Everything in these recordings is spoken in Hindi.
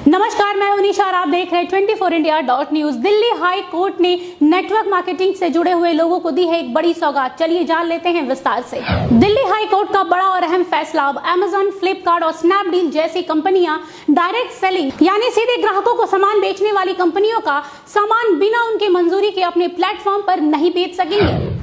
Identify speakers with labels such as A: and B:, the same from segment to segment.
A: नमस्कार, मैं उनिशा और आप देख रहे हैं 24India.News। दिल्ली हाई कोर्ट ने नेटवर्क मार्केटिंग से जुड़े हुए लोगों को दी है एक बड़ी सौगात। चलिए जान लेते हैं विस्तार से। दिल्ली हाई कोर्ट का बड़ा और अहम फैसला। अब अमेजन, फ्लिपकार्ट और स्नैपडील जैसी कंपनियां डायरेक्ट सेलिंग यानी सीधे ग्राहकों को सामान बेचने वाली कंपनियों का सामान बिना उनकी मंजूरी के अपने प्लेटफॉर्म पर नहीं बेच सकेंगे।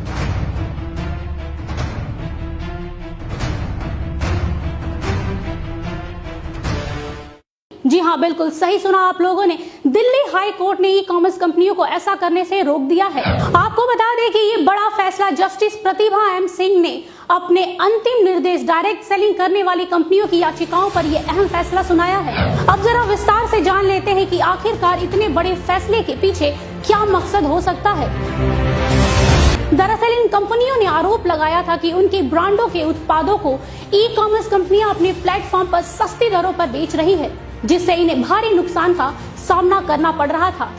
A: जी हाँ, बिल्कुल सही सुना आप लोगों ने। दिल्ली हाई कोर्ट ने ई कॉमर्स कंपनियों को ऐसा करने से रोक दिया है। आपको बता दें कि ये बड़ा फैसला जस्टिस प्रतिभा एम सिंह ने अपने अंतिम निर्देश डायरेक्ट सेलिंग करने वाली कंपनियों की याचिकाओं पर यह अहम फैसला सुनाया है। अब जरा विस्तार से जान लेते हैं कि आखिरकार इतने बड़े फैसले के पीछे क्या मकसद हो सकता है। दरअसल इन कंपनियों ने आरोप लगाया था कि उनकी ब्रांडों के उत्पादों को ई कॉमर्स कंपनियां अपने प्लेटफॉर्म पर सस्ती दरों पर बेच रही है, जिससे इन्हें भारी नुकसान का सामना करना पड़ रहा था।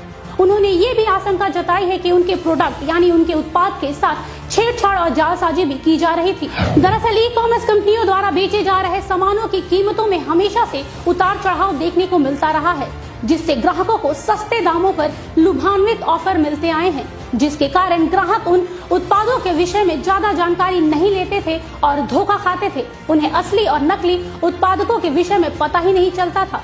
A: उन्होंने ये भी आशंका जताई है कि उनके प्रोडक्ट यानी उनके उत्पाद के साथ छेड़छाड़ और जालसाजी भी की जा रही थी। दरअसल ई कॉमर्स कंपनियों द्वारा बेचे जा रहे सामानों की कीमतों में हमेशा से उतार चढ़ाव देखने को मिलता रहा है, जिससे ग्राहकों को सस्ते दामों पर लुभान्वित ऑफर मिलते आए हैं, जिसके कारण ग्राहक उन उत्पादों के विषय में ज्यादा जानकारी नहीं लेते थे और धोखा खाते थे। उन्हें असली और नकली उत्पादकों के विषय में पता ही नहीं चलता था।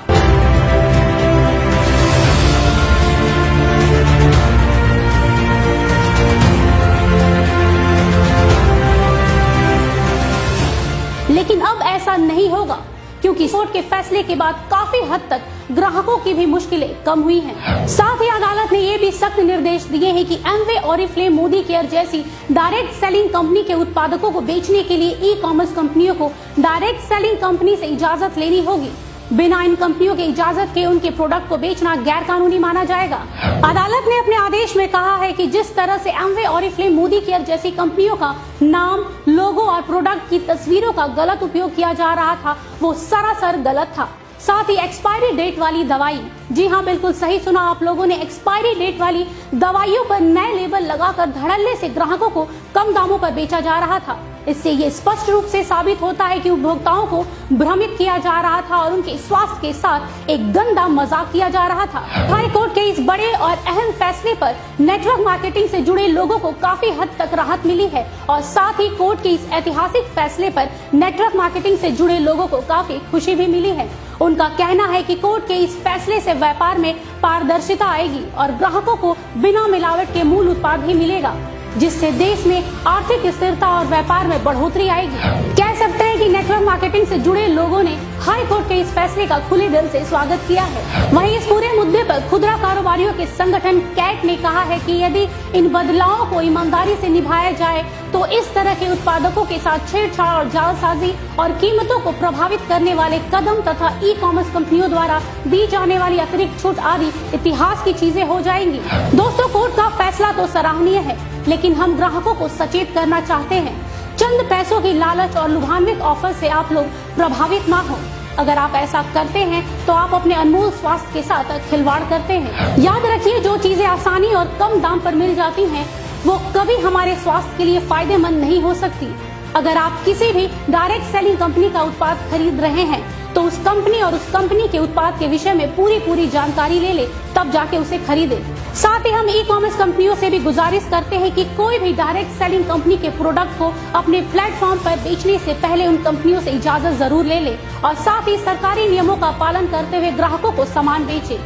A: लेकिन अब ऐसा नहीं होगा, क्योंकि कोर्ट के फैसले के बाद काफी हद तक ग्राहकों की भी मुश्किलें कम हुई हैं। साथ ही अदालत ने ये भी सख्त निर्देश दिए हैं कि एमवे, ओरिफ्लेम, मोदी केयर जैसी डायरेक्ट सेलिंग कंपनी के उत्पादकों को बेचने के लिए ई कॉमर्स कंपनियों को डायरेक्ट सेलिंग कंपनी से इजाजत लेनी होगी। बिना इन कंपनियों की इजाजत के उनके प्रोडक्ट को बेचना गैर कानूनी माना जाएगा। अदालत ने अपने आदेश में कहा है कि जिस तरह से एमवे, ओरिफ्लेम, मोदी केयर जैसी कंपनियों का नाम, लोगो और प्रोडक्ट की तस्वीरों का गलत उपयोग किया जा रहा था, वो सरासर गलत था। साथ ही एक्सपायरी डेट वाली दवाई, जी हाँ बिल्कुल सही सुना आप लोगों ने, एक्सपायरी डेट वाली दवाइयों पर नए लेबल लगाकर धड़ल्ले से ग्राहकों को कम दामों पर बेचा जा रहा था। इससे ये स्पष्ट रूप से साबित होता है कि उपभोक्ताओं को भ्रमित किया जा रहा था और उनके स्वास्थ्य के साथ एक गंदा मजाक किया जा रहा था। हाई कोर्ट के इस बड़े और अहम फैसले पर नेटवर्क मार्केटिंग से जुड़े लोगों को काफी हद तक राहत मिली है और साथ ही कोर्ट के इस ऐतिहासिक फैसले पर नेटवर्क मार्केटिंग से जुड़े लोगों को काफी खुशी भी मिली है। उनका कहना है कि कोर्ट के इस फैसले से व्यापार में पारदर्शिता आएगी और ग्राहकों को बिना मिलावट के मूल उत्पाद भी मिलेगा, जिससे देश में आर्थिक स्थिरता और व्यापार में बढ़ोतरी आएगी। कह सकते हैं कि नेटवर्क मार्केटिंग से जुड़े लोगों ने हाई कोर्ट के इस फैसले का खुले दिल से स्वागत किया है। वहीं इस पूरे मुद्दे पर खुदरा कारोबारियों के संगठन कैट ने कहा है कि यदि इन बदलावों को ईमानदारी से निभाया जाए तो इस तरह के उत्पादकों के साथ छेड़छाड़ और जालसाजी और कीमतों को प्रभावित करने वाले कदम तथा ई कॉमर्स कंपनियों द्वारा दी जाने वाली अतिरिक्त छूट आदि इतिहास की चीजें हो जाएंगी। दोस्तों, कोर्ट का फैसला तो सराहनीय है, लेकिन हम ग्राहकों को सचेत करना चाहते हैं। चंद पैसों की लालच और लुभान्वित ऑफर से आप लोग प्रभावित ना हो। अगर आप ऐसा करते हैं तो आप अपने अनमोल स्वास्थ्य के साथ खिलवाड़ करते हैं। याद रखिए, जो चीजें आसानी और कम दाम पर मिल जाती हैं, वो कभी हमारे स्वास्थ्य के लिए फायदेमंद नहीं हो सकती। अगर आप किसी भी डायरेक्ट सेलिंग कंपनी का उत्पाद खरीद रहे हैं तो उस कंपनी और उस कंपनी के उत्पाद के विषय में पूरी जानकारी ले ले, तब जाके उसे खरीदे। साथ ही हम ई कॉमर्स कंपनियों से भी गुजारिश करते हैं कि कोई भी डायरेक्ट सेलिंग कंपनी के प्रोडक्ट को अपने प्लेटफॉर्म पर बेचने से पहले उन कंपनियों से इजाजत जरूर ले ले और साथ ही सरकारी नियमों का पालन करते हुए ग्राहकों को सामान बेचे।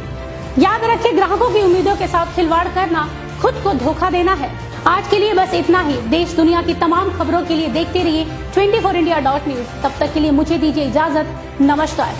A: याद रखें, ग्राहकों की उम्मीदों के साथ खिलवाड़ करना खुद को धोखा देना है। आज के लिए बस इतना ही। देश दुनिया की तमाम खबरों के लिए देखते रहिए 24India.News। तब तक के लिए मुझे दीजिए इजाजत। नमस्कार।